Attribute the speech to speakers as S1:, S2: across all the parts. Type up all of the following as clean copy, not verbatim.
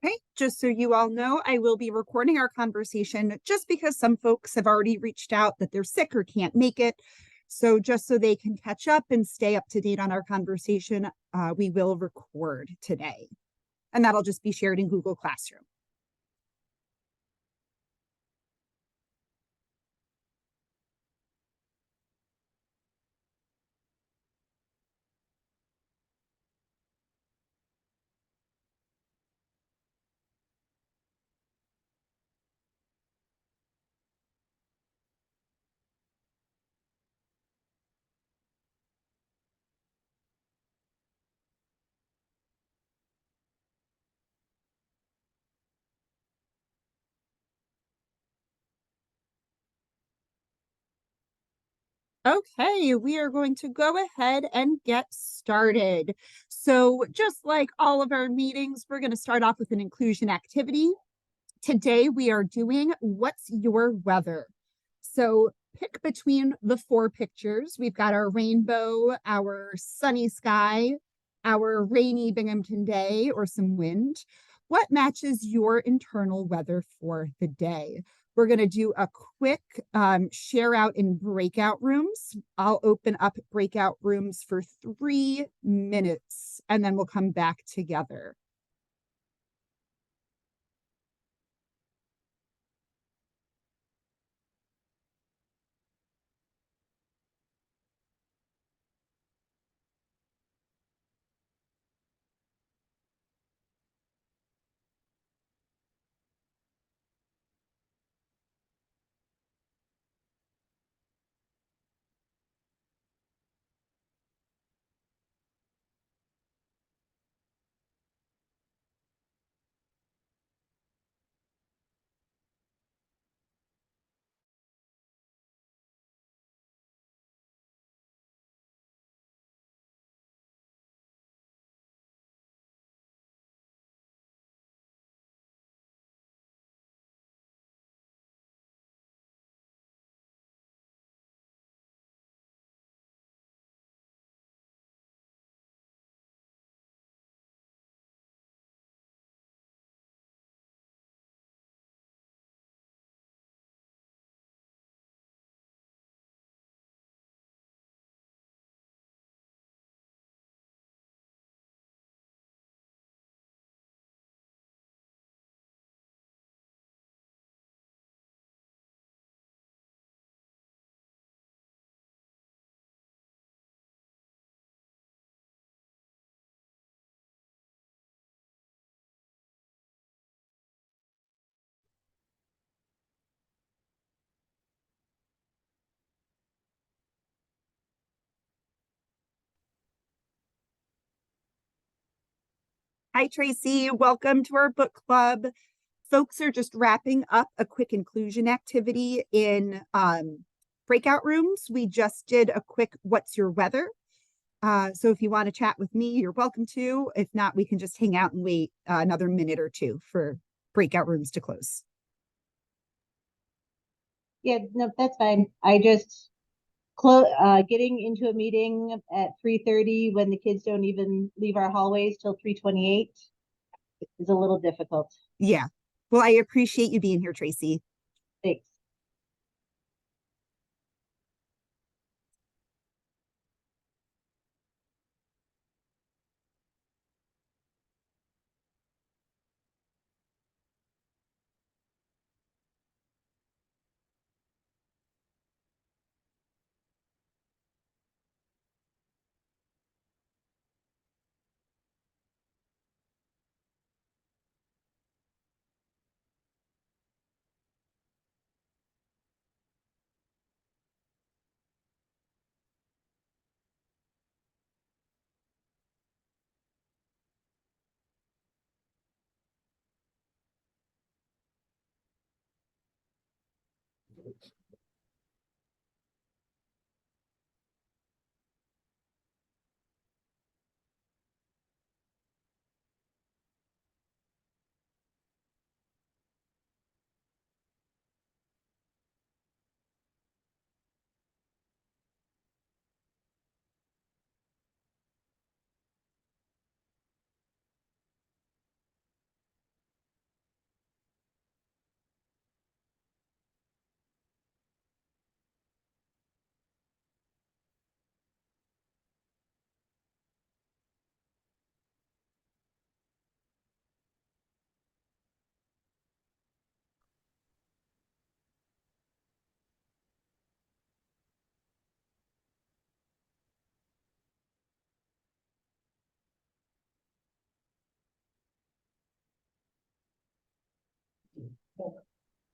S1: Okay, just so you all know, I will be recording our conversation just because some folks have already reached out that they're sick or can't make it. So, just so they can catch up and stay up to date on our conversation, we will record today. And that'll just be shared in Google Classroom. Okay, we are going to go ahead and get started. So, just like all of our meetings, we're going to start off with an inclusion activity. Today, we are doing What's Your Weather? So, pick between the four pictures. We've got our rainbow, our sunny sky, our rainy Binghamton day, or some wind. What matches your internal weather for the day? We're going to do a quick share out in breakout rooms. I'll open up breakout rooms for 3 minutes and then we'll come back together. Hi, Tracy. Welcome to our book club. Folks are just wrapping up a quick inclusion activity in breakout rooms. We just did a quick What's Your Weather? So if you want to chat with me, you're welcome to. If not, we can just hang out and wait another minute or two for breakout rooms to close.
S2: Yeah, no, that's fine. I just getting into a meeting at 3:30 when the kids don't even leave our hallways till 3:28 is a little difficult.
S1: Yeah. Well, I appreciate you being here, Tracy.
S2: Thanks.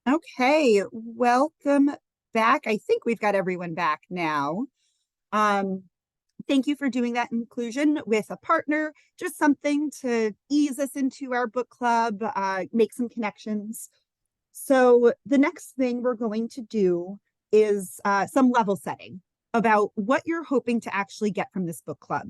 S1: Okay, welcome back. I think we've got everyone back now. Um, Thank you for doing that inclusion with a partner, just something to ease us into our book club, make some connections. So the next thing we're going to do is some level setting about what you're hoping to actually get from this book club.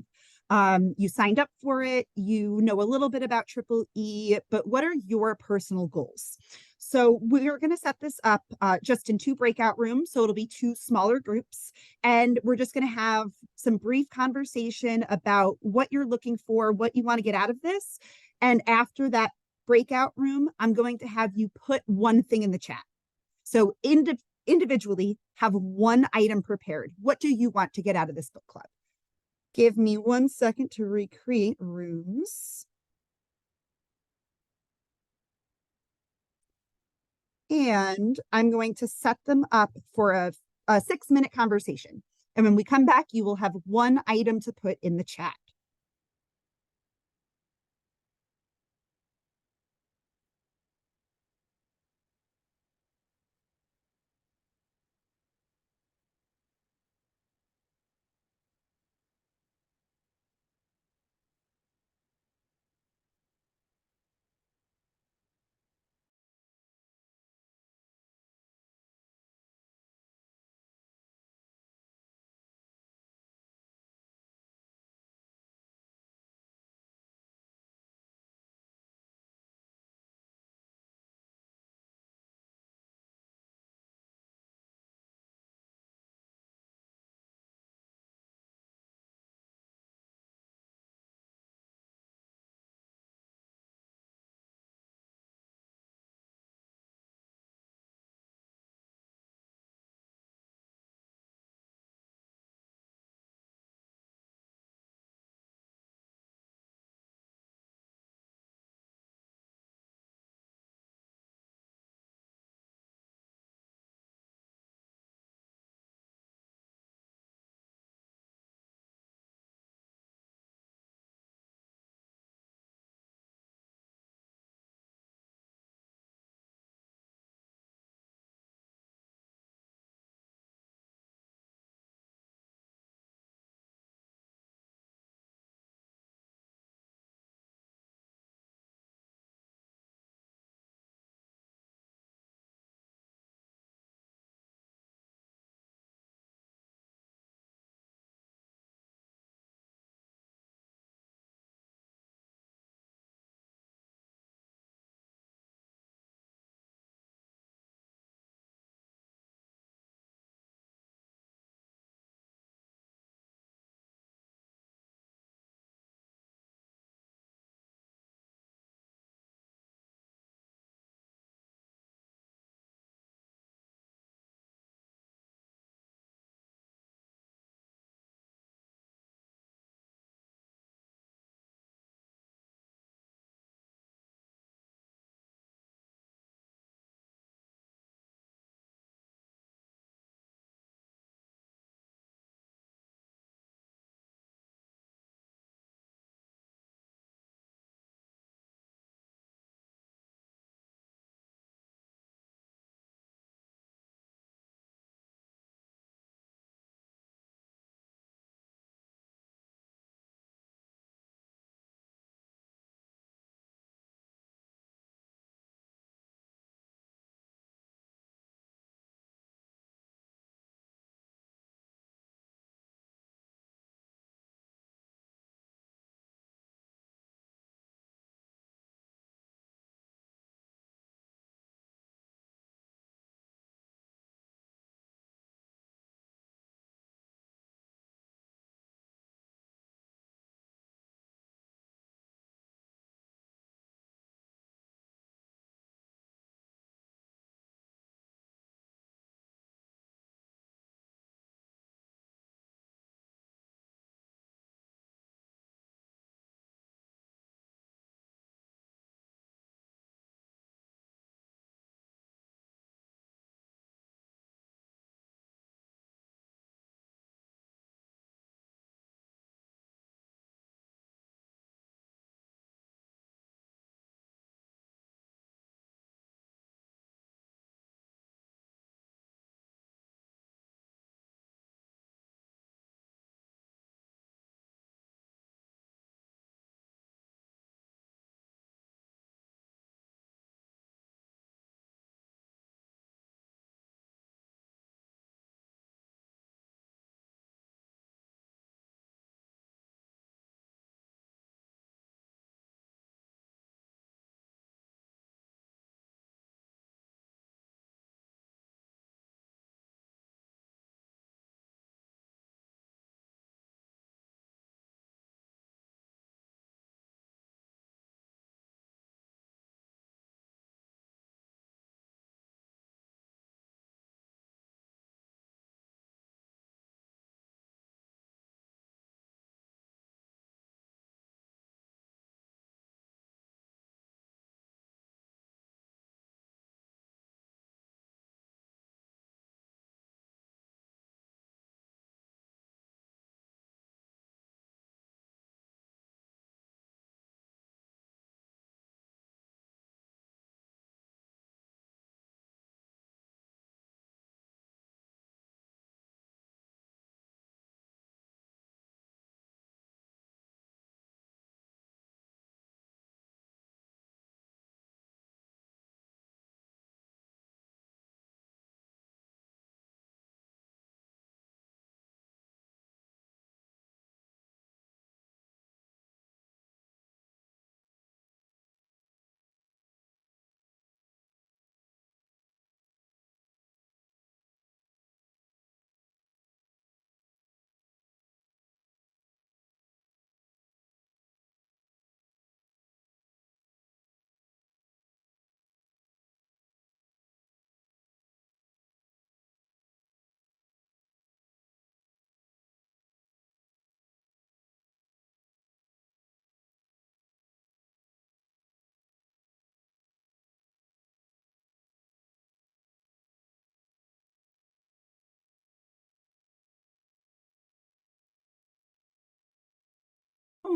S1: You signed up for it, you know a little bit about Triple E, but what are your personal goals? So we're going to set this up just in two breakout rooms. So it'll be two smaller groups. And we're just going to have some brief conversation about what you're looking for, what you want to get out of this. And after that breakout room, I'm going to have you put one thing in the chat. So individually, have one item prepared. What do you want to get out of this book club? Give me 1 second to recreate rooms. And I'm going to set them up for a 6-minute conversation. And when we come back, you will have one item to put in the chat.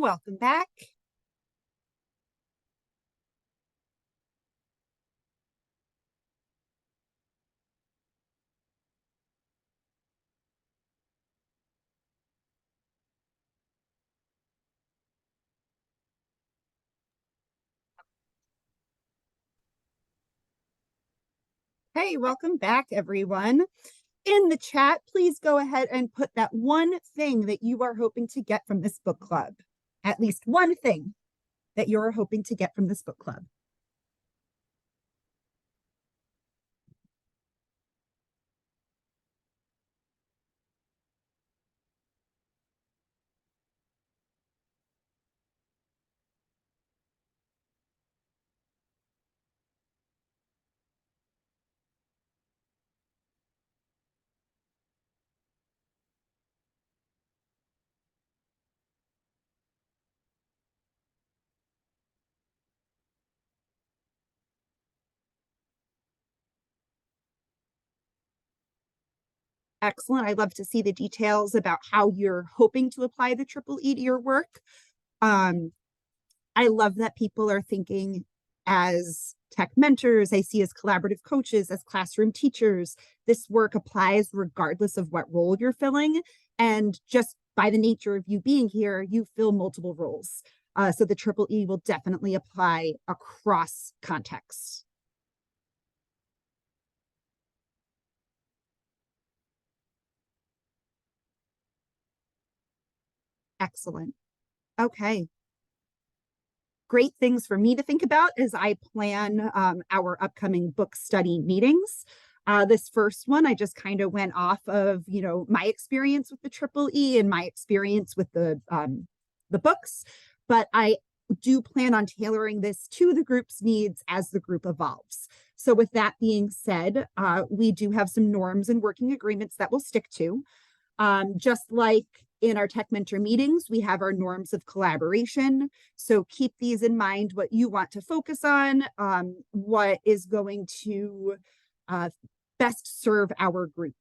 S1: Welcome back. Hey, welcome back, everyone. In the chat, please go ahead and put that one thing that you are hoping to get from this book club. At least one thing that you're hoping to get from this book club. Excellent. I love to see the details about how you're hoping to apply the Triple E to your work. I love that people are thinking as tech mentors, I see as collaborative coaches, as classroom teachers. This work applies regardless of what role you're filling. And just by the nature of you being here, you fill multiple roles. So the Triple E will definitely apply across contexts. Excellent. Okay. Great things for me to think about as I plan our upcoming book study meetings. This first one, I just kind of went off of, my experience with the Triple E and my experience with the books, but I do plan on tailoring this to the group's needs as the group evolves. So with that being said, we do have some norms and working agreements that we'll stick to. Just like in our Tech Mentor meetings, we have our norms of collaboration. So keep these in mind, what you want to focus on, what is going to best serve our group.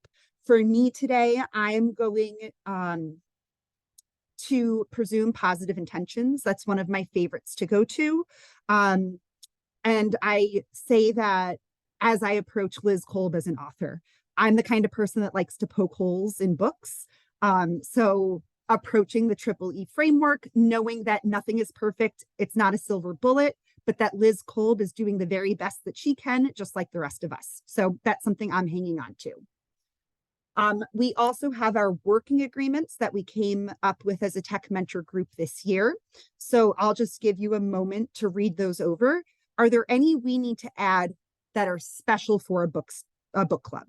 S1: For me today, I am going to presume positive intentions. That's one of my favorites to go to. And I say that as I approach Liz Kolb as an author. I'm the kind of person that likes to poke holes in books. So approaching the Triple E framework, knowing that nothing is perfect, it's not a silver bullet, but that Liz Kolb is doing the very best that she can, just like the rest of us. So that's something I'm hanging on to. We also have our working agreements that we came up with as a Tech Mentor group this year. So I'll just give you a moment to read those over. Are there any we need to add that are special for a book club?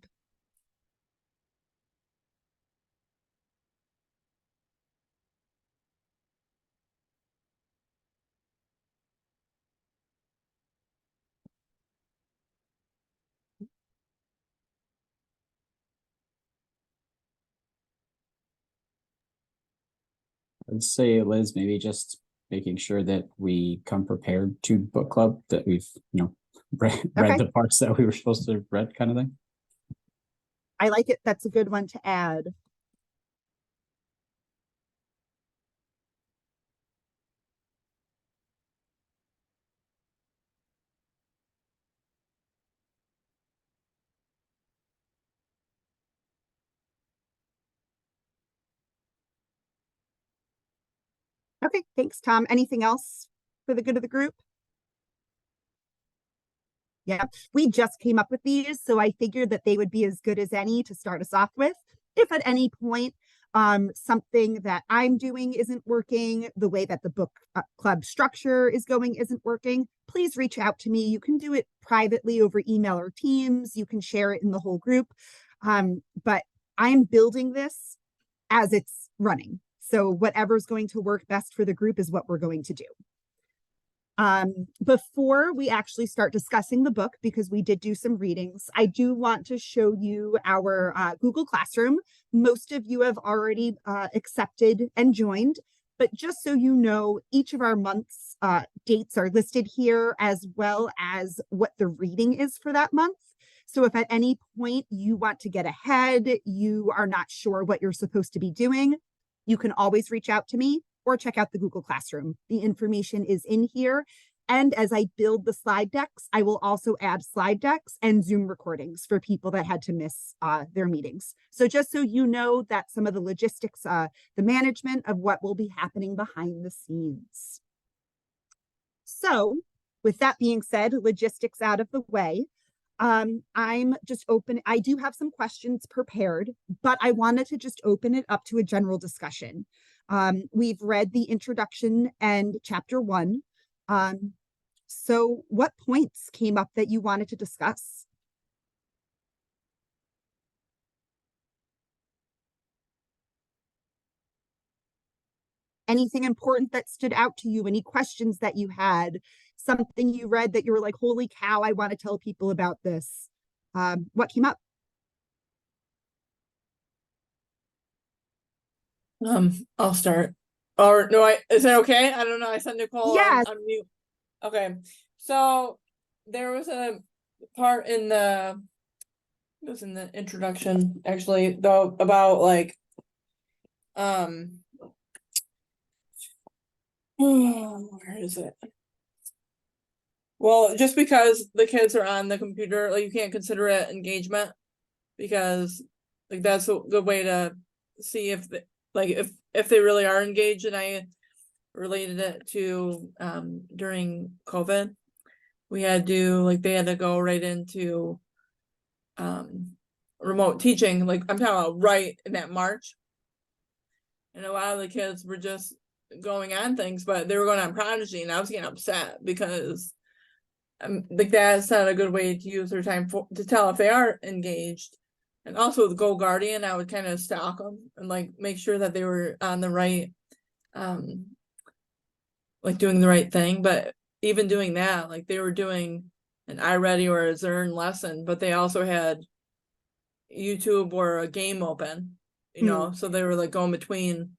S3: I'd say, Liz, maybe just making sure that we come prepared to book club, that we've, read the parts that we were supposed to have read, kind of thing.
S1: I like it. That's a good one to add. Okay, thanks, Tom. Anything else for the good of the group? Yeah, we just came up with these, so I figured that they would be as good as any to start us off with. If at any point something that I'm doing isn't working, the way that the book club structure is going isn't working, please reach out to me. You can do it privately over email or Teams. You can share it in the whole group. But I'm building this as it's running. So whatever's going to work best for the group is what we're going to do. Before we actually start discussing the book, because we did do some readings, I do want to show you our Google Classroom. Most of you have already accepted and joined, but just so you know, each of our month's dates are listed here, as well as what the reading is for that month. So if at any point you want to get ahead, you are not sure what you're supposed to be doing, you can always reach out to me. or check out the Google Classroom. The information is in here. And as I build the slide decks, I will also add slide decks and Zoom recordings for people that had to miss their meetings. So just so you know that some of the logistics, the management of what will be happening behind the scenes. So with that being said, logistics out of the way, I'm just open. I do have some questions prepared, but I wanted to just open it up to a general discussion. We've read the introduction and chapter 1. So what points came up that you wanted to discuss? Anything important that stood out to you? Any questions that you had? Something you read that you were like, holy cow, I want to tell people about this. What came up?
S4: I'll start. Or no, is it okay? I don't know. I sent Nicole
S1: Yes.
S4: on mute. Okay. So there was a part in it was in the introduction actually, though, about like where is it? Well, just because the kids are on the computer, like you can't consider it engagement because like that's a good way to see if if they really are engaged. And I related it to during COVID, we had to they had to go right into remote teaching. Like I'm talking about right in that March. And a lot of the kids were just going on things, but they were going on Prodigy, and I was getting upset because that's not a good way to use their time to tell if they are engaged. And also with Go Guardian, I would kind of stalk them and make sure that they were on the right, doing the right thing. But even doing that, they were doing an iReady or a Zern lesson, but they also had YouTube or a game open, so they were going between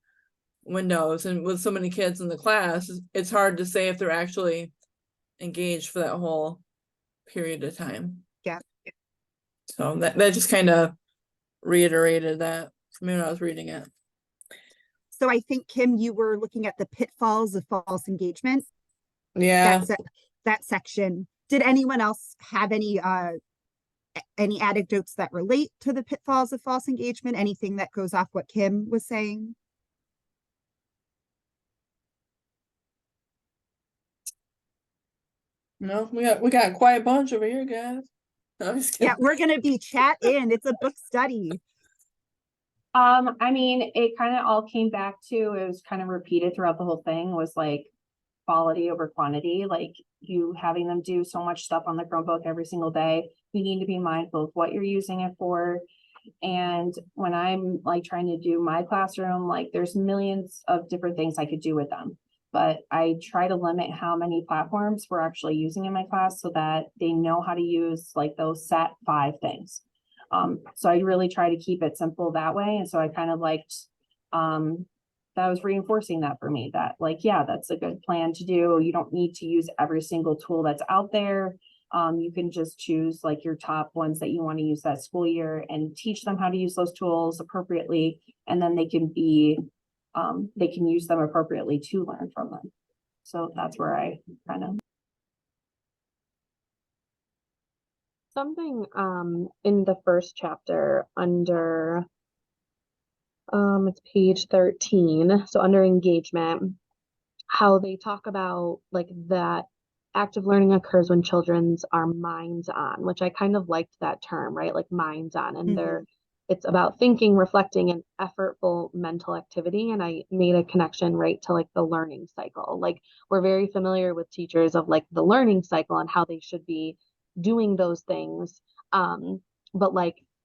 S4: windows. And with so many kids in the class, it's hard to say if they're actually engaged for that whole period of time.
S1: Yeah.
S4: So that just kind of reiterated that for me when I was reading it.
S1: So I think, Kim, you were looking at the pitfalls of false engagement.
S4: Yeah.
S1: That section. Did anyone else have any anecdotes that relate to the pitfalls of false engagement? Anything that goes off what Kim was saying?
S4: No, we got quite a bunch over here, guys. No,
S1: Yeah, we're gonna be chat in. It's a book study.
S5: I mean, it kind of all came back to, it was kind of repeated throughout the whole thing, was quality over quantity. You having them do so much stuff on the Chromebook every single day, you need to be mindful of what you're using it for. And when I'm trying to do my classroom, there's millions of different things I could do with them, but I try to limit how many platforms we're actually using in my class so that they know how to use those set 5 things. So I really try to keep it simple that way. And so I kind of liked, that was reinforcing that for me, that yeah, that's a good plan to do. You don't need to use every single tool that's out there. You can just choose your top ones that you want to use that school year and teach them how to use those tools appropriately. And then they can use them appropriately to learn from them. So that's where I kind of.
S6: Something in the first chapter under it's page 13, so under engagement, how they talk about that active learning occurs when children's are minds on, which I kind of liked that term, right? Minds on, and it's about thinking, reflecting, and effortful mental activity. And I made a connection right to the learning cycle. We're very familiar with teachers of the learning cycle and how they should be doing those things, but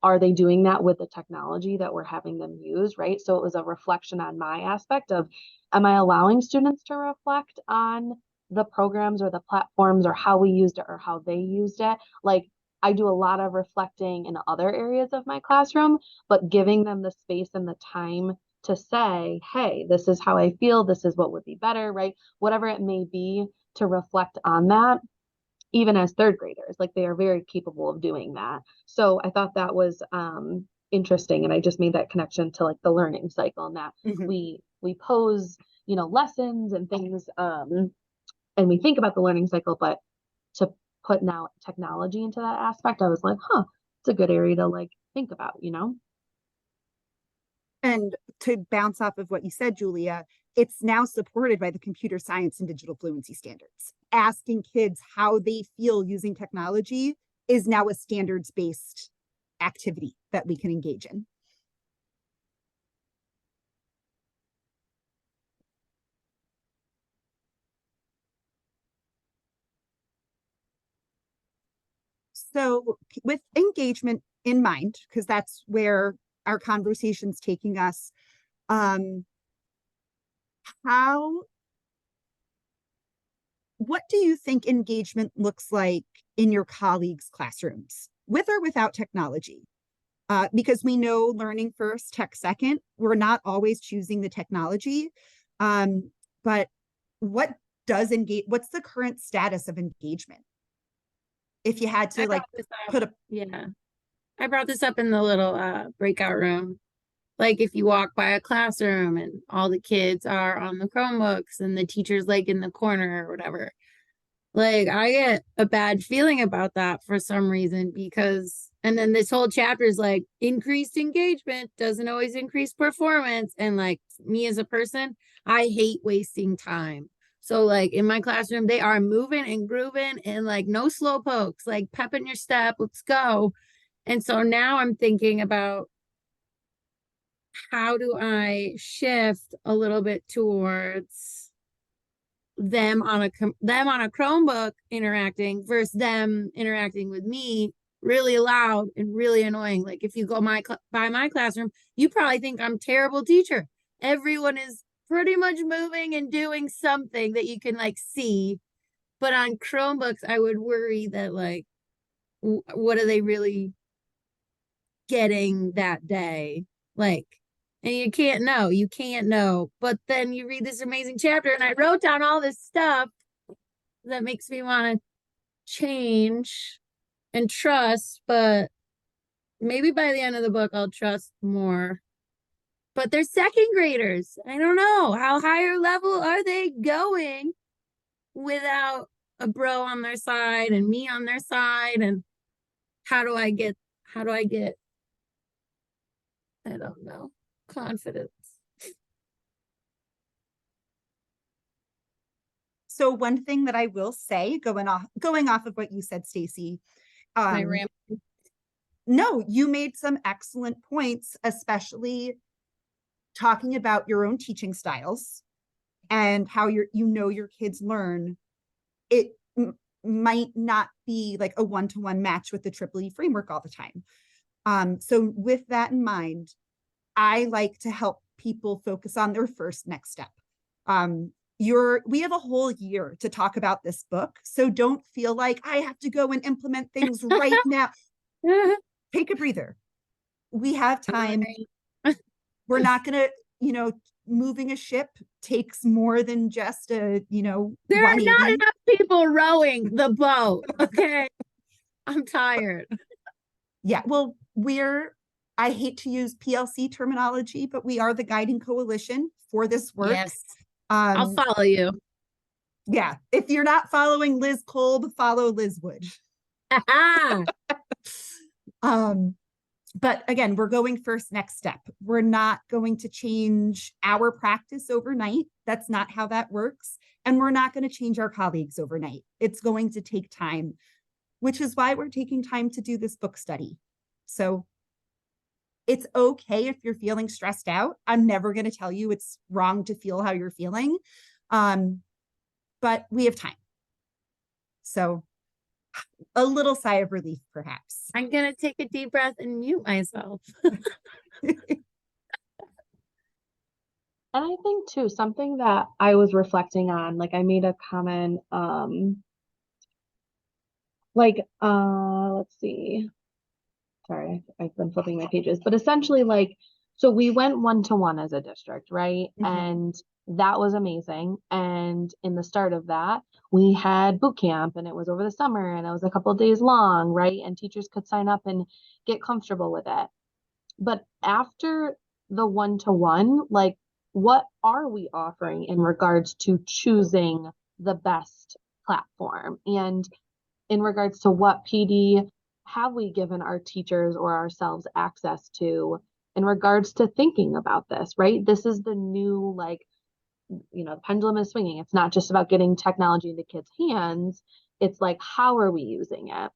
S6: are they doing that with the technology that we're having them use, right? So it was a reflection on my aspect of, am I allowing students to reflect on the programs or the platforms or how we used it or how they used it? I do a lot of reflecting in other areas of my classroom, but giving them the space and the time to say, hey, this is how I feel, this is what would be better, right? Whatever it may be, to reflect on that. Even as 3rd graders, they are very capable of doing that. So I thought that was interesting. And I just made that connection to the learning cycle, and that we pose lessons and things, and we think about the learning cycle, but to put now technology into that aspect, I was like, it's a good area to like think about,
S1: And to bounce off of what you said, Julia, it's now supported by the computer science and digital fluency standards. Asking kids how they feel using technology is now a standards-based activity that we can engage in. So with engagement in mind, because that's where our conversation's taking us, what do you think engagement looks like in your colleagues' classrooms, with or without technology? Because we know learning first, tech second. We're not always choosing the technology. But what's the current status of engagement? If you had to
S7: I
S1: like
S7: brought this up.
S1: put a
S7: Yeah. I brought this up in the little breakout room. Like if you walk by a classroom and all the kids are on the Chromebooks and the teacher's like in the corner or whatever. Like I get a bad feeling about that for some reason because and then this whole chapter is like increased engagement doesn't always increase performance. And like me as a person, I hate wasting time. So like in my classroom, they are moving and grooving and like no slow pokes, like pep in your step, let's go. And so now I'm thinking about how do I shift a little bit towards them on a Chromebook interacting versus them interacting with me really loud and really annoying. Like if you go by my classroom, you probably think I'm a terrible teacher. Everyone is pretty much moving and doing something that you can like see. But on Chromebooks, I would worry that like, what are they really getting that day? Like, and you can't know. But then you read this amazing chapter, and I wrote down all this stuff that makes me want to change and trust, but maybe by the end of the book, I'll trust more. But they're second graders. I don't know. How higher level are they going without a bro on their side and me on their side? And how do I get, I don't know, confidence?
S1: So one thing that I will say, going off of what you said, Stacy, no, you made some excellent points, especially talking about your own teaching styles and how your kids learn. It might not be like a one-to-one match with the Triple E framework all the time. So with that in mind, I like to help people focus on their first next step. We have a whole year to talk about this book, so don't feel like I have to go and implement things right now. Take a breather. We have time. We're not gonna, moving a ship takes more than just a,
S7: there are not enough people rowing the boat. Okay. I'm tired.
S1: Yeah, well, I hate to use PLC terminology, but we are the guiding coalition for this work.
S7: Yes. I'll follow you.
S1: Yeah. If you're not following Liz Kolb, follow Liz Wood. But again, we're going first next step. We're not going to change our practice overnight. That's not how that works. And we're not going to change our colleagues overnight. It's going to take time, which is why we're taking time to do this book study. So it's okay if you're feeling stressed out. I'm never going to tell you it's wrong to feel how you're feeling. But we have time. So a little sigh of relief, perhaps.
S7: I'm going to take a deep breath and mute myself.
S6: And I think too, something that I was reflecting on, like I made a comment, let's see. Sorry, I've been flipping my pages, but essentially like, so we went 1-to-1 as a district, right?
S1: Mhm.
S6: And that was amazing. And in the start of that, we had boot camp and it was over the summer and it was a couple of days long, right? And teachers could sign up and get comfortable with it. But after the 1-to-1, like what are we offering in regards to choosing the best platform? And in regards to what PD have we given our teachers or ourselves access to in regards to thinking about this, right? This is the new, like, the pendulum is swinging. It's not just about getting technology into kids' hands. It's like, how are we using it?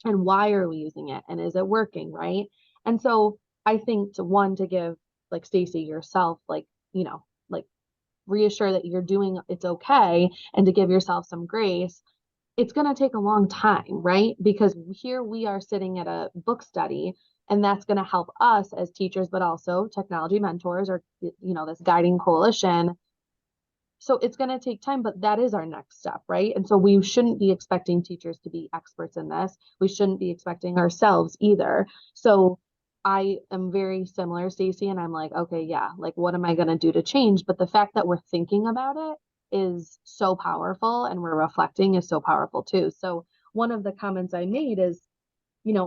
S6: And why are we using it? And is it working, right? And so I think to give, like, Stacy, yourself, like, like, reassure that you're doing it's okay, and to give yourself some grace. It's going to take a long time, right? Because here we are sitting at a book study, and that's going to help us as teachers, but also technology mentors, or, this guiding coalition. So it's going to take time, but that is our next step, right? And so we shouldn't be expecting teachers to be experts in this. We shouldn't be expecting ourselves either. So I am very similar, Stacy, and I'm like, okay, yeah, like, what am I going to do to change? But the fact that we're thinking about it is so powerful, and we're reflecting is so powerful too. So one of the comments I made is,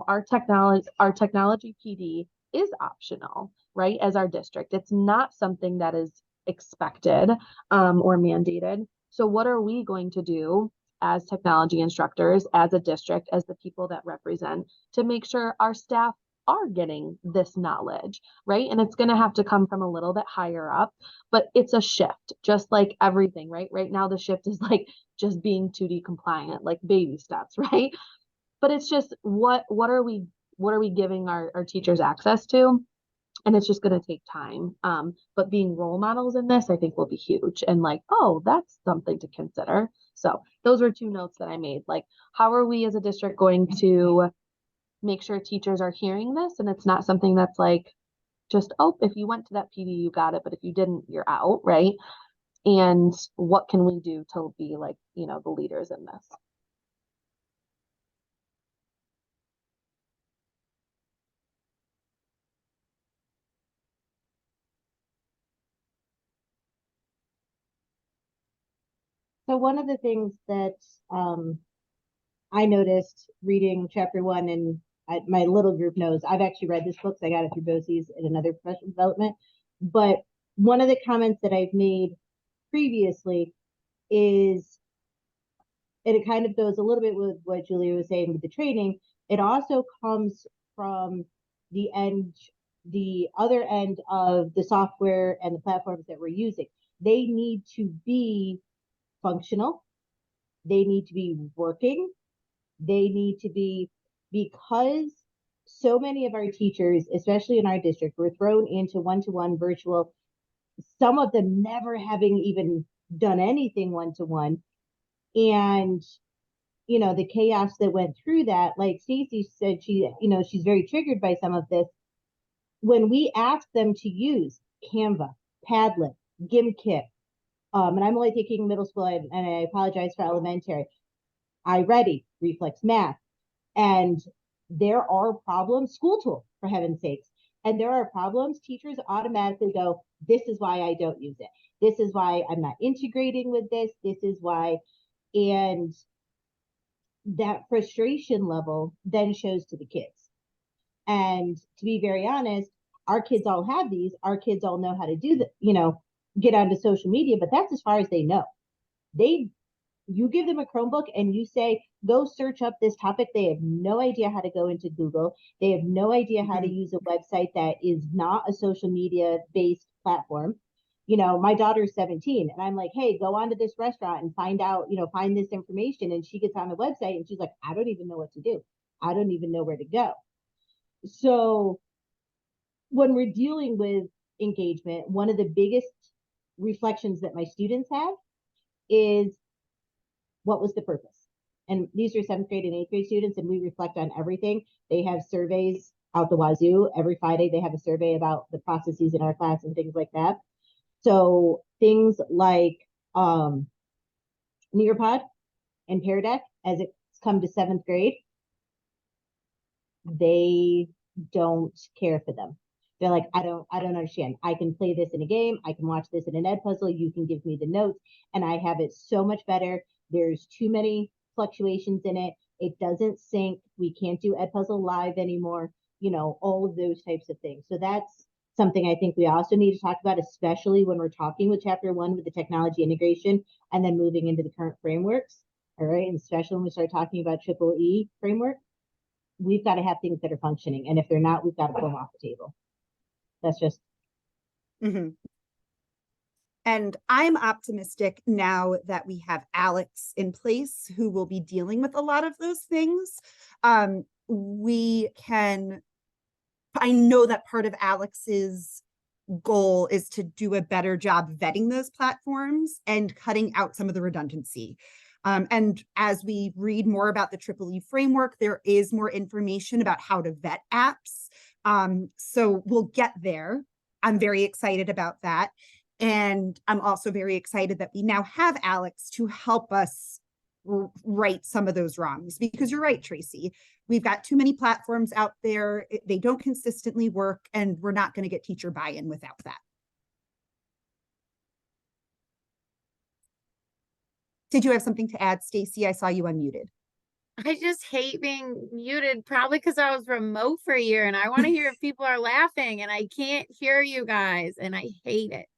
S6: our technology PD is optional, right? As our district, it's not something that is expected or mandated. So what are we going to do as technology instructors, as a district, as the people that represent, to make sure our staff are getting this knowledge, right? And it's going to have to come from a little bit higher up, but it's a shift, just like everything, right? Right now, the shift is like just being 2D compliant, like baby steps, right? But it's just what are we giving our teachers access to? And it's just going to take time. But being role models in this, I think, will be huge. And like, oh, that's something to consider. So those were 2 notes that I made. Like, how are we as a district going to make sure teachers are hearing this? And it's not something that's like, just, oh, if you went to that PD, you got it. But if you didn't, you're out, right? And what can we do to be like, the leaders in this?
S2: So one of the things that I noticed reading chapter 1, and my little group knows I've actually read this book, so I got it through BOCES in another professional development. But one of the comments that I've made previously is, and it kind of goes a little bit with what Julia was saying with the training, it also comes from the other end of the software and the platforms that we're using. They need to be functional. They need to be working. They need to be, because so many of our teachers, especially in our district, were thrown into one-to-one virtual, some of them never having even done anything one-to-one. And, the chaos that went through that, like Stacey said, she's very triggered by some of this. When we ask them to use Canva, Padlet, GimKit, and I'm only taking middle school, and I apologize for elementary, iReady, Reflex Math, and there are problems, School Tool, for heaven's sakes, and there are problems, teachers automatically go, this is why I don't use it. This is why I'm not integrating with this. This is why. And that frustration level then shows to the kids. And to be very honest, our kids all have these. Our kids all know how to do the, get onto social media, but that's as far as they know. You give them a Chromebook and you say, go search up this topic. They have no idea how to go into Google. They have no idea how to use a website that is not a social media based platform. My daughter's 17 and I'm like, hey, go onto this restaurant and find out, find this information. And she gets on the website and she's like, I don't even know what to do. I don't even know where to go. So when we're dealing with engagement, one of the biggest reflections that my students have is, what was the purpose? And these are 7th grade and 8th grade students, and we reflect on everything. They have surveys out the wazoo. Every Friday, they have a survey about the processes in our class and things like that. So things like Nearpod and Pear Deck, as it's come to 7th grade, they don't care for them. They're like, I don't understand. I can play this in a game. I can watch this in an Edpuzzle. You can give me the notes and I have it so much better. There's too many fluctuations in it. It doesn't sync. We can't do Edpuzzle live anymore. All of those types of things. So that's something I think we also need to talk about, especially when we're talking with chapter 1 with the technology integration and then moving into the current frameworks. All right. And especially when we start talking about triple E framework, we've got to have things that are functioning. And if they're not, we've got to pull them off the table. That's just.
S1: Mhm. And I'm optimistic now that we have Alex in place who will be dealing with a lot of those things. I know that part of Alex's goal is to do a better job vetting those platforms and cutting out some of the redundancy. And as we read more about the Triple E framework, there is more information about how to vet apps. So we'll get there. I'm very excited about that. And I'm also very excited that we now have Alex to help us right some of those wrongs, because you're right, Tracy. We've got too many platforms out there. They don't consistently work, and we're not going to get teacher buy-in without that. Did you have something to add, Stacy? I saw you unmuted.
S7: I just hate being muted, probably because I was remote for a year and I want to hear if people are laughing and I can't hear you guys and I hate it.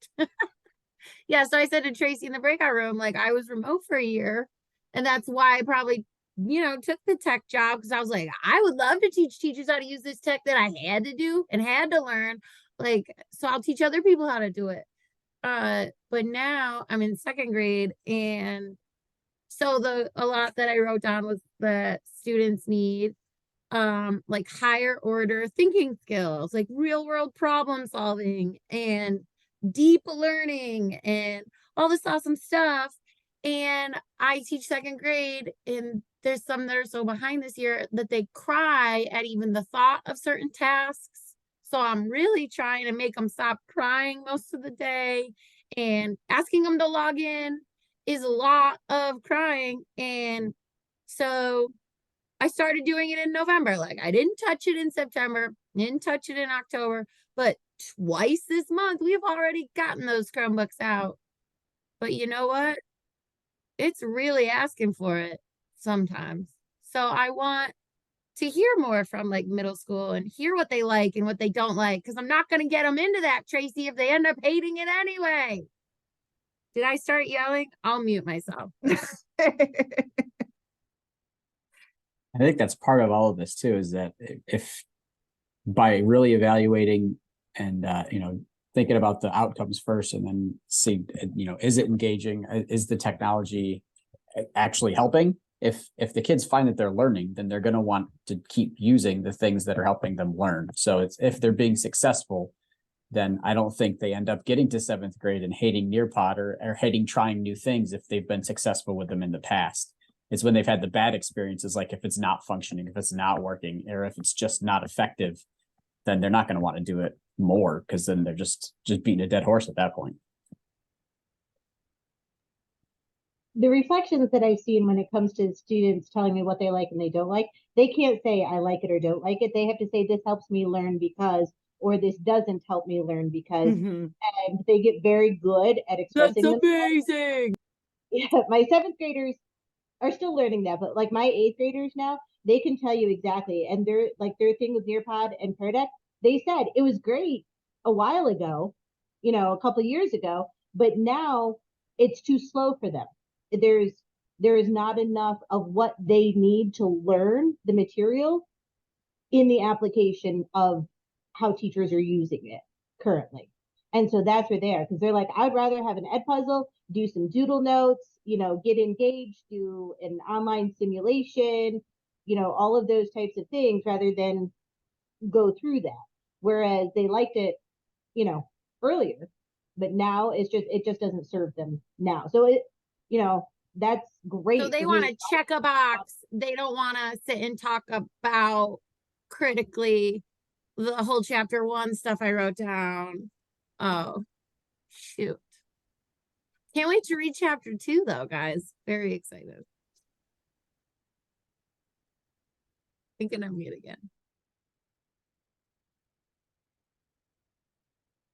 S7: Yeah, so I said to Tracy in the breakout room, like, I was remote for a year and that's why I probably, took the tech job, because I was like, I would love to teach teachers how to use this tech that I had to do and had to learn. Like, so I'll teach other people how to do it. But now I'm in second grade, and so a lot that I wrote down was that students need like higher order thinking skills, like real world problem solving and deep learning and all this awesome stuff. And I teach second grade, and there's some that are so behind this year that they cry at even the thought of certain tasks. So I'm really trying to make them stop crying most of the day, and asking them to log in is a lot of crying. And so I started doing it in November. Like, I didn't touch it in September, didn't touch it in October, but twice this month we've already gotten those Chromebooks out. But you know what? It's really asking for it sometimes. So I want to hear more from like middle school and hear what they like and what they don't like, because I'm not going to get them into that, Tracy, if they end up hating it anyway. Did I start yelling? I'll mute myself.
S3: I think that's part of all of this too, is that if by really evaluating and, thinking about the outcomes first and then see, is it engaging? Is the technology actually helping? If the kids find that they're learning, then they're going to want to keep using the things that are helping them learn. So if they're being successful, then I don't think they end up getting to 7th grade and hating Nearpod or hating trying new things if they've been successful with them in the past. It's when they've had the bad experiences, like if it's not functioning, if it's not working, or if it's just not effective, then they're not going to want to do it more, because then they're just beating a dead horse at that point.
S2: The reflections that I've seen when it comes to students telling me what they like and they don't like, they can't say I like it or don't like it. They have to say this helps me learn because, or this doesn't help me learn because, and they get very good at expressing
S7: That's amazing.
S2: Yeah, my 7th graders are still learning that, but like my 8th graders now, they can tell you exactly. And they're like, their thing with Nearpod and Pear Deck, they said it was great a while ago, a couple of years ago, but now it's too slow for them. There is not enough of what they need to learn the material in the application of how teachers are using it currently. And so that's where they are, because they're like, I'd rather have an Edpuzzle, do some doodle notes, get engaged, do an online simulation, all of those types of things rather than go through that. Whereas they liked it, earlier, but now it just doesn't serve them now. So that's great.
S7: So they want to check a box. They don't want to sit and talk about critically the whole chapter 1 stuff I wrote down. Oh, shoot. Can't wait to read chapter 2 though, guys. Very excited. Thinking I'm mute again.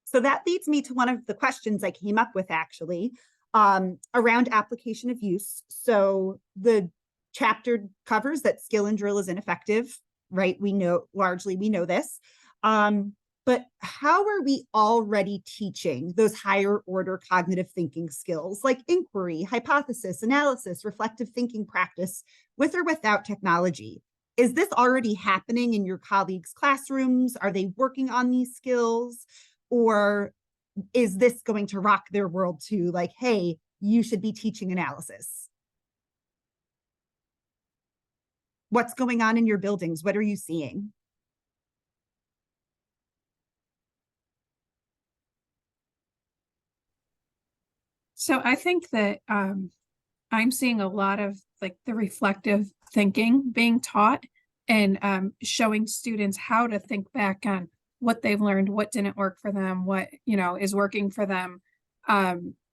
S1: So that leads me to one of the questions I came up with actually, around application of use. So the chapter covers that skill and drill is ineffective, right? We know this. But but how are we already teaching those higher order cognitive thinking skills like inquiry, hypothesis, analysis, reflective thinking practice with or without technology? Is this already happening in your colleagues' classrooms? Are they working on these skills? Or is this going to rock their world too? Like, hey, you should be teaching analysis. What's going on in your buildings? What are you seeing?
S8: So I think that I'm seeing a lot of like the reflective thinking being taught and showing students how to think back on what they've learned, what didn't work for them, what, you know, is working for them,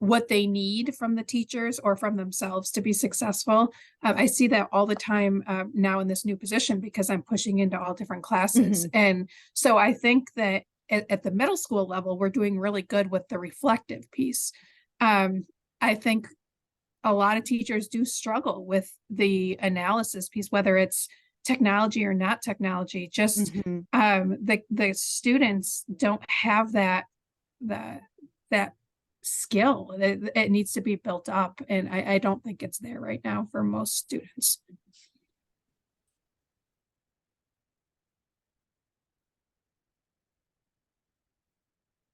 S8: what they need from the teachers or from themselves to be successful. I see that all the time now in this new position because I'm pushing into all different classes. And so I think that at the middle school level, we're doing really good with the reflective piece. I think a lot of teachers do struggle with the analysis piece, whether it's technology or not technology. Just the students don't have that skill. It needs to be built up, and I don't think it's there right now for most students.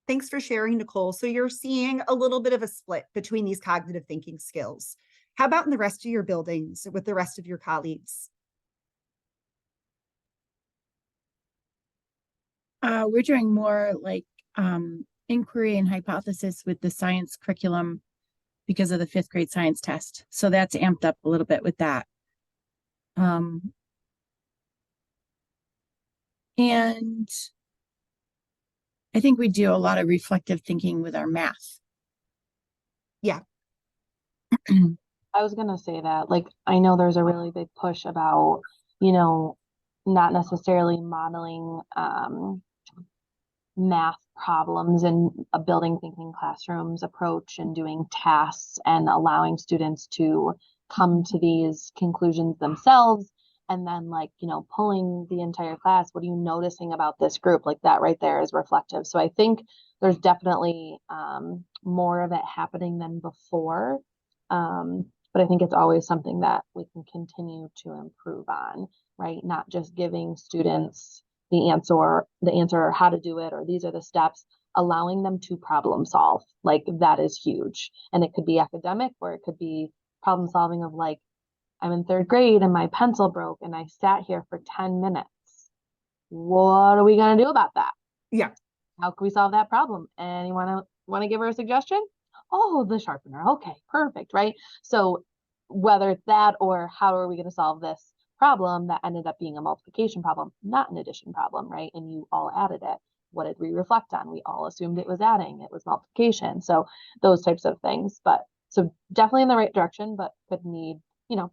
S1: Thanks for sharing, Nicole. So you're seeing a little bit of a split between these cognitive thinking skills. How about in the rest of your buildings with the rest of your colleagues?
S7: We're doing more like inquiry and hypothesis with the science curriculum because of the 5th grade science test. So that's amped up a little bit with that. And I think we do a lot of reflective thinking with our math.
S1: Yeah.
S6: I was gonna say that, like, I know there's a really big push about, you know, not necessarily modeling math problems in a building thinking classrooms approach and doing tasks and allowing students to come to these conclusions themselves. And then, like, you know, pulling the entire class, what are you noticing about this group? Like, that right there is reflective. So I think there's definitely more of it happening than before. But I think it's always something that we can continue to improve on, right? Not just giving students the answer how to do it, or these are the steps, allowing them to problem solve. Like, that is huge. And it could be academic, or it could be problem solving of, like, I'm in 3rd grade and my pencil broke and I sat here for 10 minutes. What are we going to do about that?
S1: Yeah.
S6: How can we solve that problem? And you want to give her a suggestion? Oh, the sharpener. Okay, perfect, right? So whether it's that, or how are we going to solve this problem that ended up being a multiplication problem, not an addition problem, right? And you all added it. What did we reflect on? We all assumed it was adding, it was multiplication. So those types of things. But so definitely in the right direction, but could need, you know,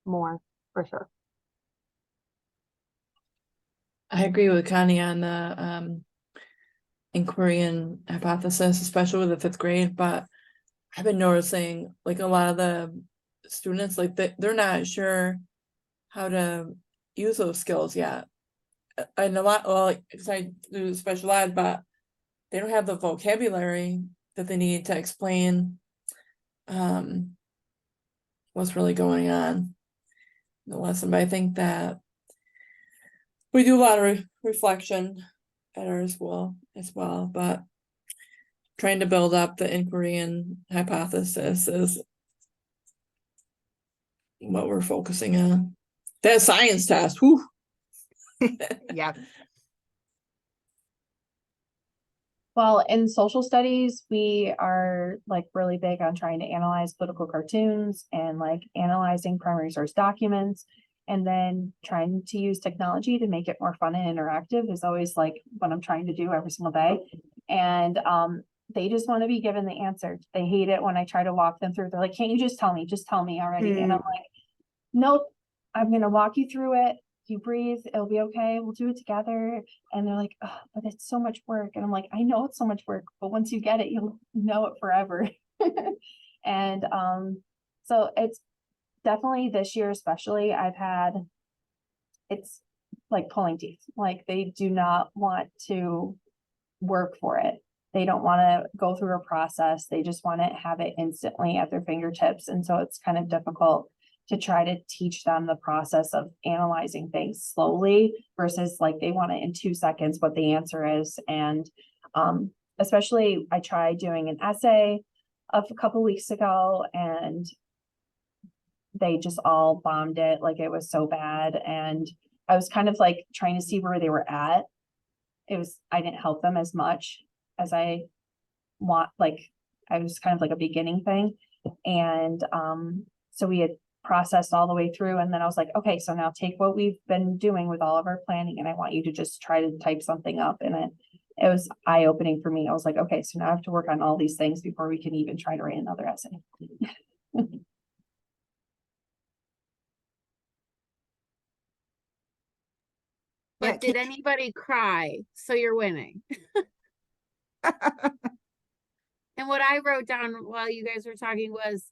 S6: more for sure.
S4: I agree with Connie on the inquiry and hypothesis, especially with the 5th grade, but I've been noticing like a lot of the students, like they're not sure how to use those skills yet. And a lot, well, because I do special ed, but they don't have the vocabulary that they need to explain what's really going on in the lesson. But I think that we do a lot of reflection at our school as well, but trying to build up the inquiry and hypothesis is what we're focusing on. That science test, whew.
S1: Yeah.
S5: Well, in social studies, we are like really big on trying to analyze political cartoons and like analyzing primary source documents, and then trying to use technology to make it more fun and interactive is always like what I'm trying to do every single day. And they just want to be given the answer. They hate it when I try to walk them through. They're like, can't you just tell me already? And I'm like, nope, I'm gonna walk you through it. You breathe, it'll be okay. We'll do it together. And they're like, oh, but it's so much work. And I'm like, I know it's so much work, but once you get it, you'll know it forever. And so it's definitely this year, especially, it's like pulling teeth. Like they do not want to work for it. They don't want to go through a process. They just want to have it instantly at their fingertips. And so it's kind of difficult to try to teach them the process of analyzing things slowly versus like they want it in 2 seconds what the answer is. And especially I tried doing an essay a couple weeks ago and they just all bombed it. Like it was so bad. And I was kind of like trying to see where they were at. I didn't help them as much as I want, like I was kind of like a beginning thing. And so we had processed all the way through, and then I was like, okay, so now take what we've been doing with all of our planning and I want you to just try to type something up. And it was eye-opening for me. I was like, okay, so now I have to work on all these things before we can even try to write another essay.
S1: Yeah,
S7: But did anybody cry? So you're winning. And what I wrote down while you guys were talking was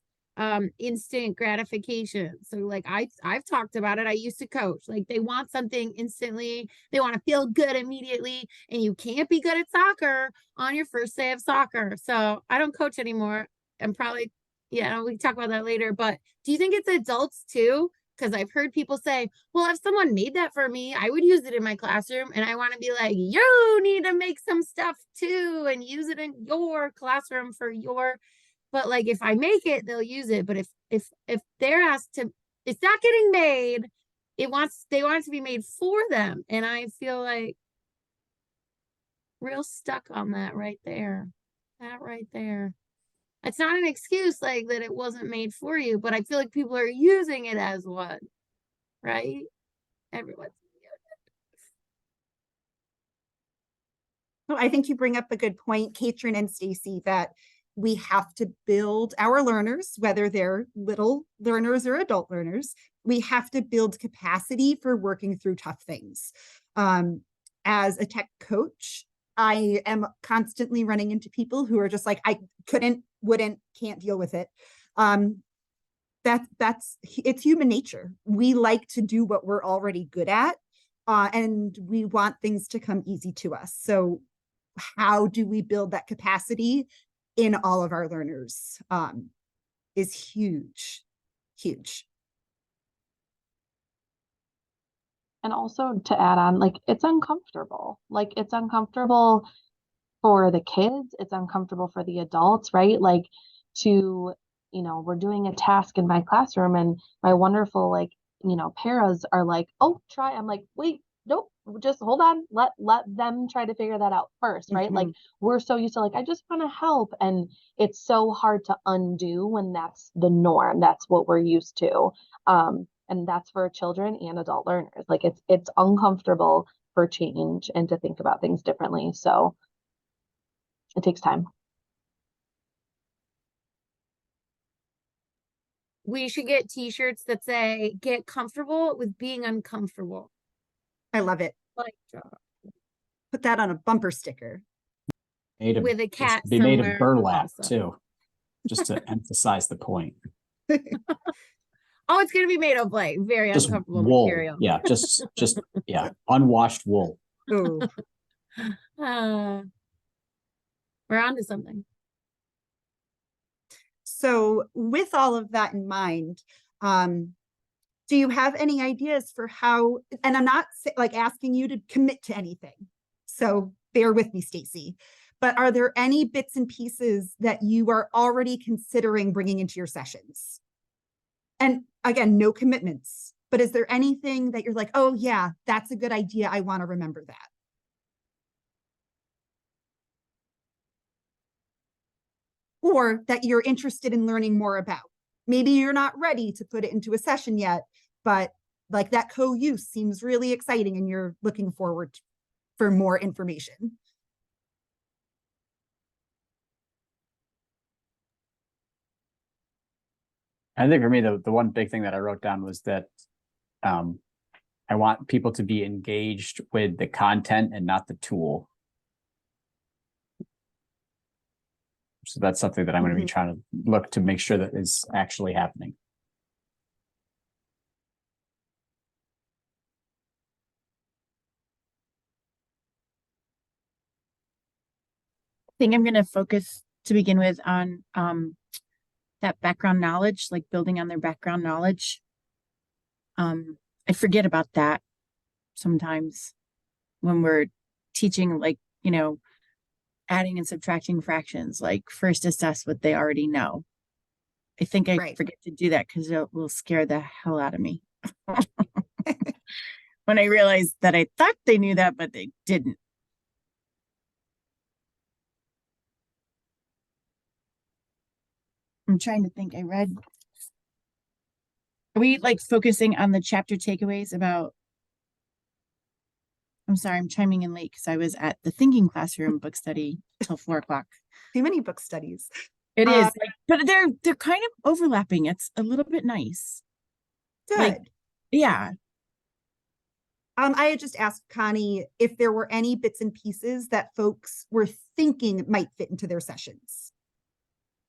S7: instant gratification. So like I've talked about it. I used to coach. Like they want something instantly. They want to feel good immediately. And you can't be good at soccer on your first day of soccer. So I don't coach anymore. I'm probably, yeah, we can talk about that later. But do you think it's adults too? Because I've heard people say, well, if someone made that for me, I would use it in my classroom. And I want to be like, you need to make some stuff too and use it in your classroom for your, but like if I make it, they'll use it. But if they're asked to, it's not getting made, they want it to be made for them. And I feel like real stuck on that right there. That right there. It's not an excuse like that it wasn't made for you, but I feel like people are using it as one, right? Everyone's
S1: Well, I think you bring up a good point, Katrin and Stacy, that we have to build our learners, whether they're little learners or adult learners, we have to build capacity for working through tough things. As a tech coach, I am constantly running into people who are just like, I couldn't, wouldn't, can't deal with it. It's human nature. We like to do what we're already good at, and we want things to come easy to us. So how do we build that capacity in all of our learners is huge, huge.
S6: And also to add on, like, it's uncomfortable. Like, it's uncomfortable for the kids. It's uncomfortable for the adults, right? Like we're doing a task in my classroom and my wonderful, paras are like, oh, try. I'm like, wait, nope, just hold on. Let them try to figure that out first, right? Like we're so used to I just want to help. And it's so hard to undo when that's the norm. That's what we're used to. And that's for children and adult learners. Like it's uncomfortable for change and to think about things differently. So it takes time.
S7: We should get t-shirts that say, get comfortable with being uncomfortable.
S1: I love it.
S7: Like,
S1: put that on a bumper sticker.
S7: With a cat
S3: be made of
S7: somewhere
S3: burlap
S7: also.
S3: too, just to emphasize the point.
S7: Oh, it's gonna be made of very
S3: Just
S7: uncomfortable
S3: wool.
S7: material.
S3: Yeah, just unwashed wool.
S1: Oh,
S7: We're on to something.
S1: so with all of that in mind, do you have any ideas for how, and I'm not asking you to commit to anything, so bear with me, Stacy, but are there any bits and pieces that you are already considering bringing into your sessions? And again, no commitments, but is there anything that you're like, oh yeah, that's a good idea, I want to remember that? Or that you're interested in learning more about? Maybe you're not ready to put it into a session yet, but that co-use seems really exciting and you're looking forward for more information.
S3: I think for me, the one big thing that I wrote down was that I want people to be engaged with the content and not the tool. So that's something that I'm going to be trying to look to make sure that is actually happening.
S7: think I'm gonna focus to begin with on that background knowledge, like building on their background knowledge. I forget about that sometimes when we're teaching, like, adding and subtracting fractions, like first assess what they already know. I think I
S1: Right.
S7: forget to do that because it will scare the hell out of me. When I realized that I thought they knew that, but they didn't. I'm trying to think. Are we like focusing on the chapter takeaways about? I'm sorry, I'm chiming in late because I was at the thinking classroom book study till 4 o'clock.
S1: Too many book studies.
S7: It
S1: Uh,
S7: is, but they're kind of overlapping. It's a little bit nice.
S1: Good.
S7: Like, yeah.
S1: I had just asked Connie if there were any bits and pieces that folks were thinking might fit into their sessions.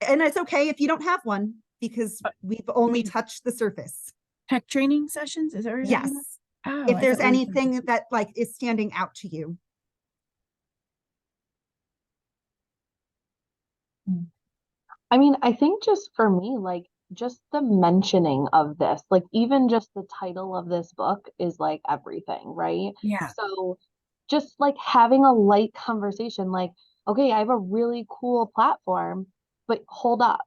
S1: And it's okay if you don't have one because we've only touched the surface.
S7: Tech training sessions, is that what you're talking about?
S1: Yes.
S7: Oh,
S1: If
S7: I
S1: there's
S7: thought we were talking-
S1: anything that like is standing out to you.
S6: I mean, I think just for me, like just the mentioning of this, like even just the title of this book is like everything, right?
S7: Yeah.
S6: So just like having a light conversation, like, okay, I have a really cool platform, but hold up.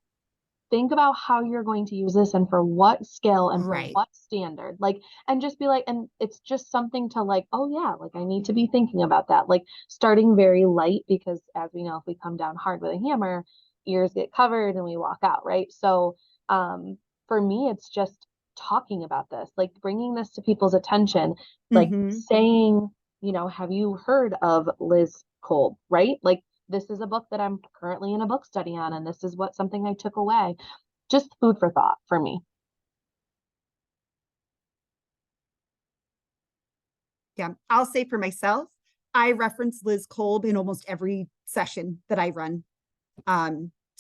S6: Think about how you're going to use this and for what scale and for
S1: Right.
S6: what standard. Like, and just be like, and it's just something to like, oh yeah, like I need to be thinking about that. Like starting very light because as we know, if we come down hard with a hammer, ears get covered and we walk out, right? So for me, it's just talking about this, like bringing this to people's attention, like
S1: Mhm.
S6: saying, have you heard of Liz Kolb, right? Like this is a book that I'm currently in a book study on, and this is what something I took away. Just food for thought for me.
S1: Yeah, I'll say for myself, I reference Liz Kolb in almost every session that I run.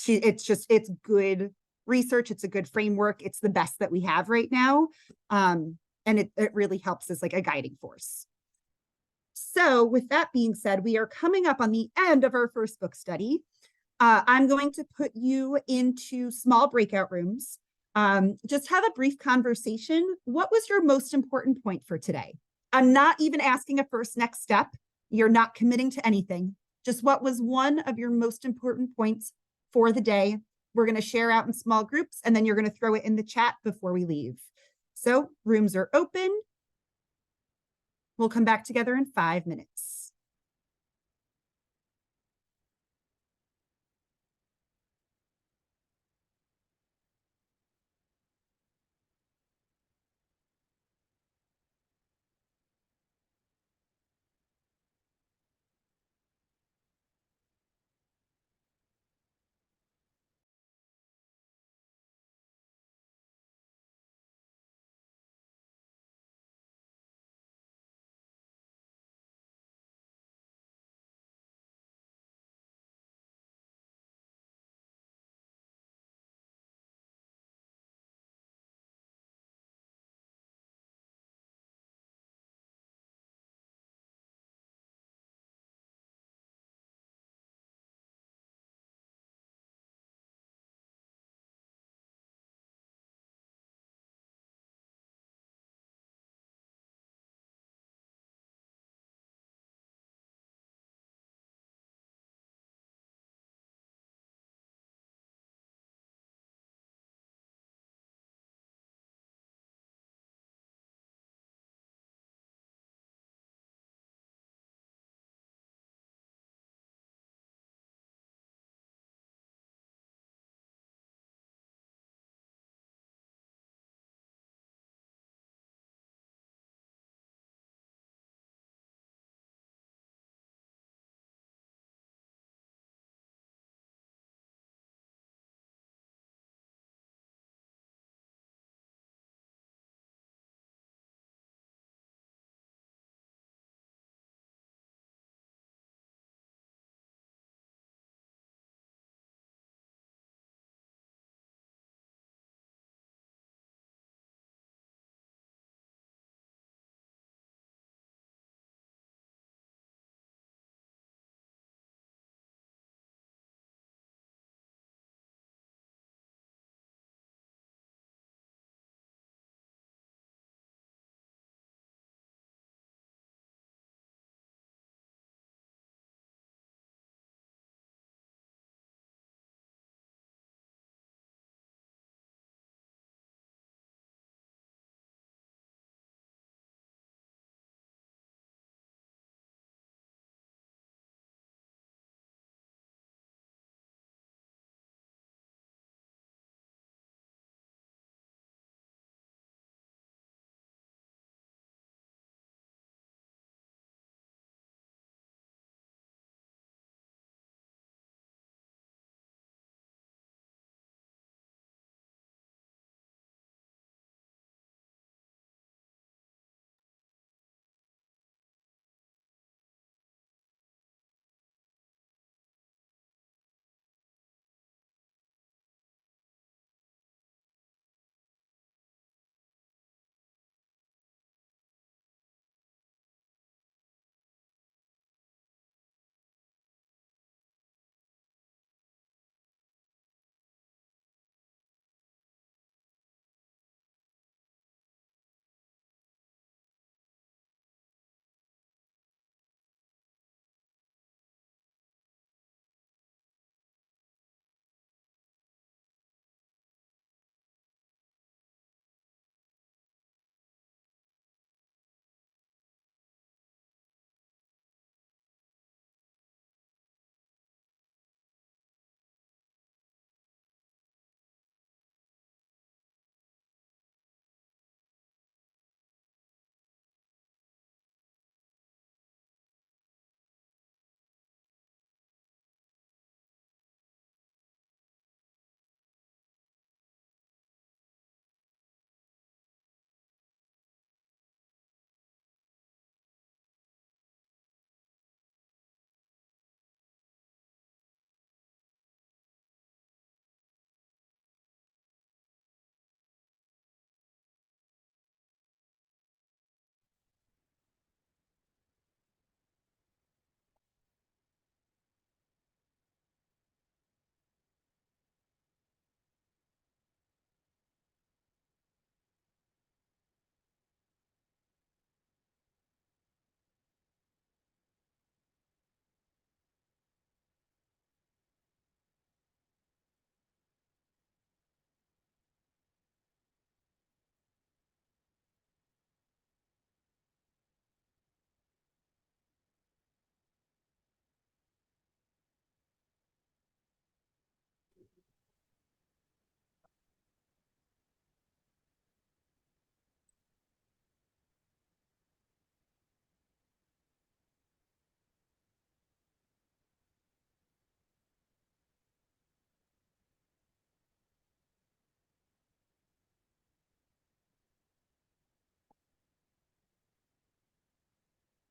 S1: It's good research. It's a good framework. It's the best that we have right now. And it really helps as like a guiding force. So with that being said, we are coming up on the end of our first book study. I'm going to put you into small breakout rooms. Just have a brief conversation. What was your most important point for today? I'm not even asking a first next step. You're not committing to anything. Just what was one of your most important points for the day? We're going to share out in small groups and then you're going to throw it in the chat before we leave. So rooms are open. We'll come back together in 5 minutes.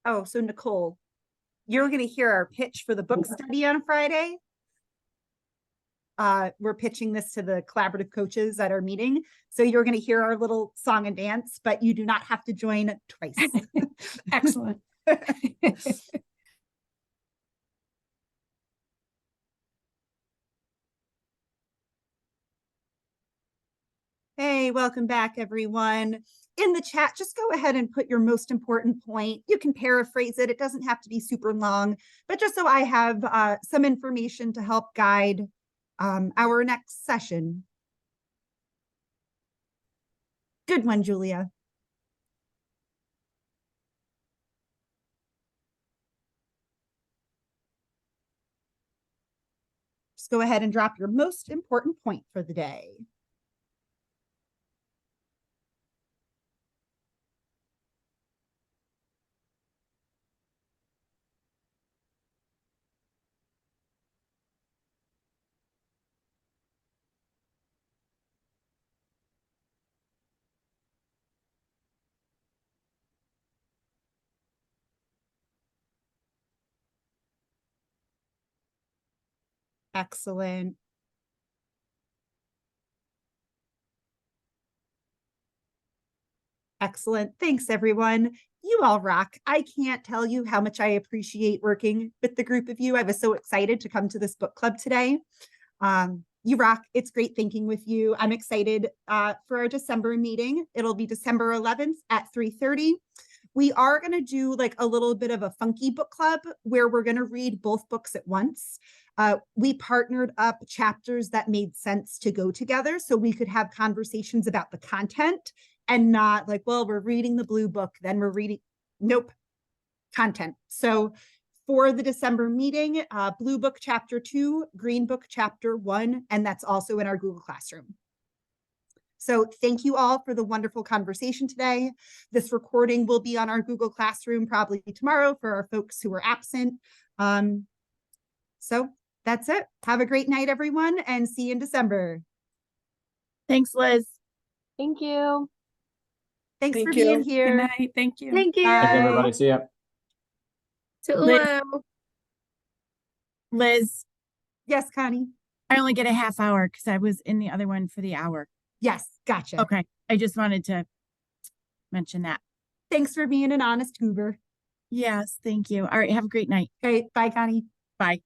S1: Oh, so Nicole, you're going to hear our pitch for the book study on Friday. We're pitching this to the collaborative coaches at our meeting. So you're going to hear our little song and dance, but you do not have to join twice.
S8: Excellent.
S1: Hey, welcome back, everyone. In the chat, just go ahead and put your most important point. You can paraphrase it. It doesn't have to be super long, but just so I have some information to help guide our next session. Good one, Julia. Just go ahead and drop your most important point for the day. Excellent. Excellent. Thanks, everyone. You all rock. I can't tell you how much I appreciate working with the group of you. I was so excited to come to this book club today. You rock. It's great thinking with you. I'm excited for our December meeting. It'll be December 11th at 3:30. We are going to do like a little bit of a funky book club where we're going to read both books at once. We partnered up chapters that made sense to go together so we could have conversations about the content and not like, well, we're reading the blue book, then we're reading, nope, content. So for the December meeting, blue book chapter 2, green book chapter 1, and that's also in our Google Classroom. So thank you all for the wonderful conversation today. This recording will be on our Google Classroom probably tomorrow for our folks who are absent. So that's it. Have a great night, everyone, and see you in December.
S7: Thanks, Liz.
S6: Thank you.
S1: Thanks
S4: Thank
S1: for
S4: you.
S1: being
S8: Good
S1: here.
S8: night. Thank you.
S7: Thank you.
S3: Thanks,
S1: Bye.
S3: everybody. See ya.
S7: Liz. Liz,
S1: Yes, Connie.
S7: I only get a half hour because I was in the other one for the hour.
S1: Yes, gotcha.
S7: Okay. I just wanted to mention that.
S1: Thanks for being an honest goober.
S7: Yes, thank you. All right. Have a great night.
S1: Okay, bye, Connie.
S7: Bye.